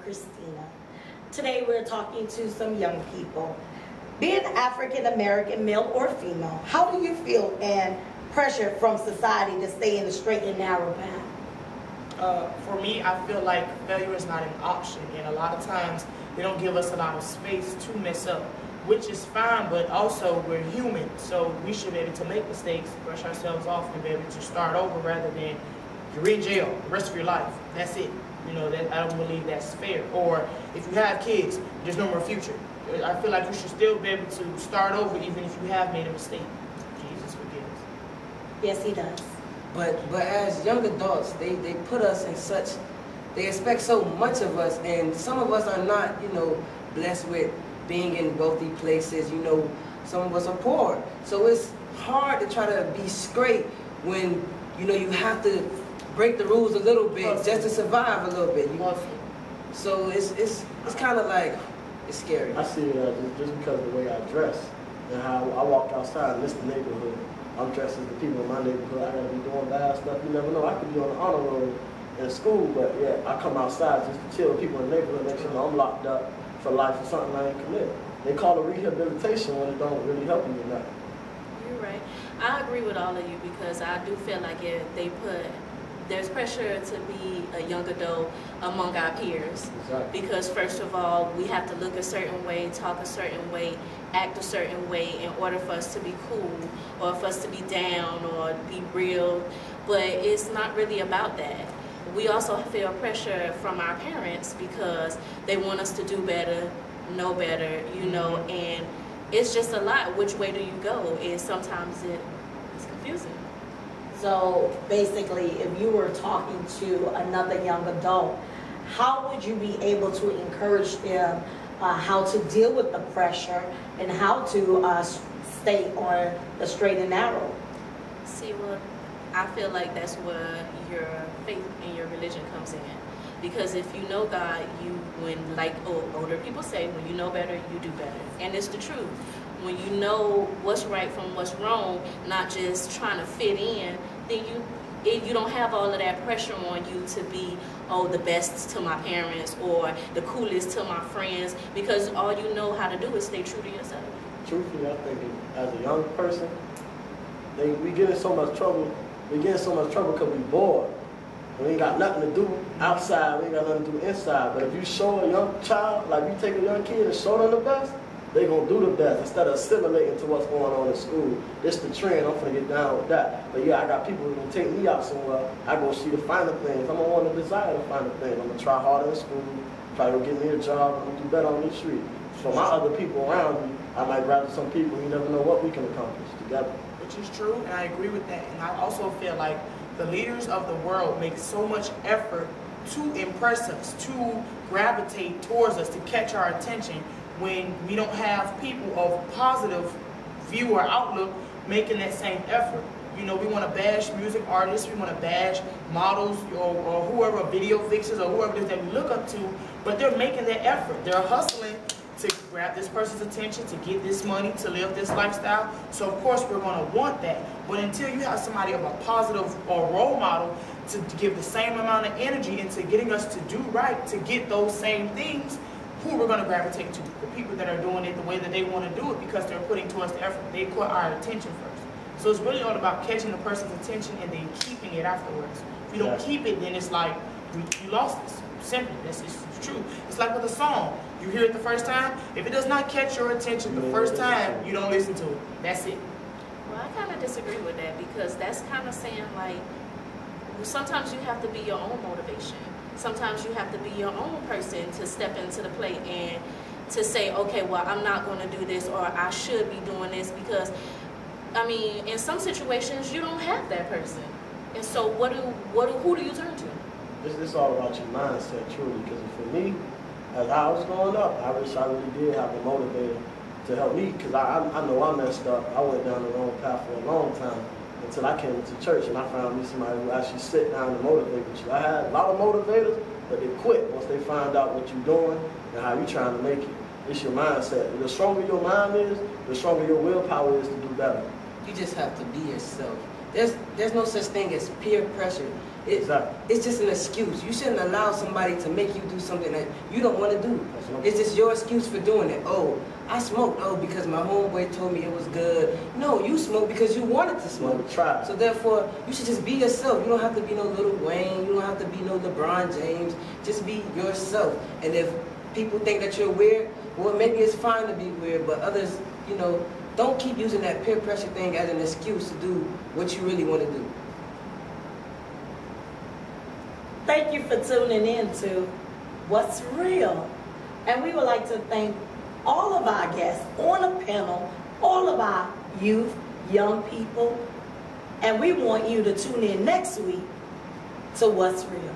Christina. Today we're talking to some young people. Being African American, male or female, how do you feel and pressure from society to stay in the straight and narrow path? For me, I feel like failure is not an option, and a lot of times they don't give us a lot of space to mess up, which is fine, but also we're human, so we should be able to make mistakes, brush ourselves off, and be able to start over rather than you're in jail the rest of your life. That's it. You know, that I don't believe that's fair. Or if you have kids, there's no more future. I feel like you should still be able to start over even if you have made a mistake. Jesus forgives. Yes, he does. But as young adults, they put us in such, they expect so much of us, and some of us are not, blessed with being in wealthy places. Some of us are poor. So it's hard to try to be straight when, you have to break the rules a little bit just to survive a little bit. So it's kind of like, it's scary. I see it as just because of the way I dress and how I walk outside in this neighborhood. I'm dressed as the people in my neighborhood. I gotta be doing bad stuff. You never know. I could be on the honor roll in school, but yeah, I come outside just to chill with people in the neighborhood. Make sure I'm locked up for life for something I ain't commit. They call it rehabilitation when it don't really help you with nothing. You're right. I agree with all of you because I do feel like there's pressure to be a young adult among our peers. Exactly. Because first of all, we have to look a certain way, talk a certain way, act a certain way in order for us to be cool or for us to be down or be real. But it's not really about that. We also feel pressure from our parents because they want us to do better, know better, and it's just a lot. Which way do you go? And sometimes it's confusing. So basically, if you were talking to another young adult, how would you be able to encourage them how to deal with the pressure and how to stay on the straight and narrow? See, well, I feel like that's where your faith and your religion comes in. Because if you know God, like older people say, when you know better, you do better. And it's the truth. When you know what's right from what's wrong, not just trying to fit in, then you don't have all of that pressure on you to be, the best to my parents or the coolest to my friends, because all you know how to do is stay true to yourself. Truthfully, I think as a young person, we get in so much trouble. We get in so much trouble because we bored. We ain't got nothing to do outside. We ain't got nothing to do inside. But if you show a young child, like you take a young kid and show them the best, they gonna do the best instead of assimilating to what's going on in school. This the trend. I'm gonna get down with that. But yeah, I got people who gonna take me out somewhere. I go see the finer things. I'm gonna want to desire the finer things. I'm gonna try harder in school. Try to get me a job. I'm gonna do better on the street. For my other people around me, I might rather some people. You never know what we can accomplish together. Which is true, and I agree with that. And I also feel like the leaders of the world make so much effort to impress us, to gravitate towards us, to catch our attention, when we don't have people of positive view or outlook making that same effort. We want to bash music artists, we want to bash models or whoever, video fixers or whoever it is that we look up to, but they're making that effort. They're hustling to grab this person's attention, to get this money, to live this lifestyle. So of course we're going to want that. But until you have somebody of a positive or role model to give the same amount of energy into getting us to do right, to get those same things, who we're going to gravitate to? The people that are doing it the way that they want to do it because they're putting towards the effort. They put our attention first. So it's really all about catching the person's attention and then keeping it afterwards. If you don't keep it, then it's like you lost this. Simply, it's true. It's like with a song. You hear it the first time. If it does not catch your attention the first time, you don't listen to it. That's it. Well, I kind of disagree with that because that's kind of saying like sometimes you have to be your own motivation. Sometimes you have to be your own person to step into the plate and to say, okay, well, I'm not going to do this or I should be doing this because, in some situations you don't have that person. And so who do you turn to? It's all about your mindset, truly, because for me, as I was growing up, I wish I really did have a motivator to help me, because I know I messed up. I went down the wrong path for a long time until I came into church and I found me somebody who actually sit down and motivate you. I had a lot of motivators, but they quit once they find out what you're doing and how you're trying to make it. It's your mindset. The stronger your mind is, the stronger your willpower is to do better. You just have to be yourself. There's no such thing as peer pressure. Exactly. It's just an excuse. You shouldn't allow somebody to make you do something that you don't want to do. That's no- It's just your excuse for doing it. Oh, I smoked. Oh, because my homeboy told me it was good. No, you smoked because you wanted to smoke. Wanted to try. So therefore, you should just be yourself. You don't have to be no Lil Wayne. You don't have to be no LeBron James. Just be yourself. And if people think that you're weird, well, maybe it's fine to be weird, but others, you know, don't keep using that peer pressure thing as an excuse to do what you really want to do. Thank you for tuning in to What's Real. And we would like to thank all of our guests on the panel, all of our youth, young people, and we want you to tune in next week to What's Real.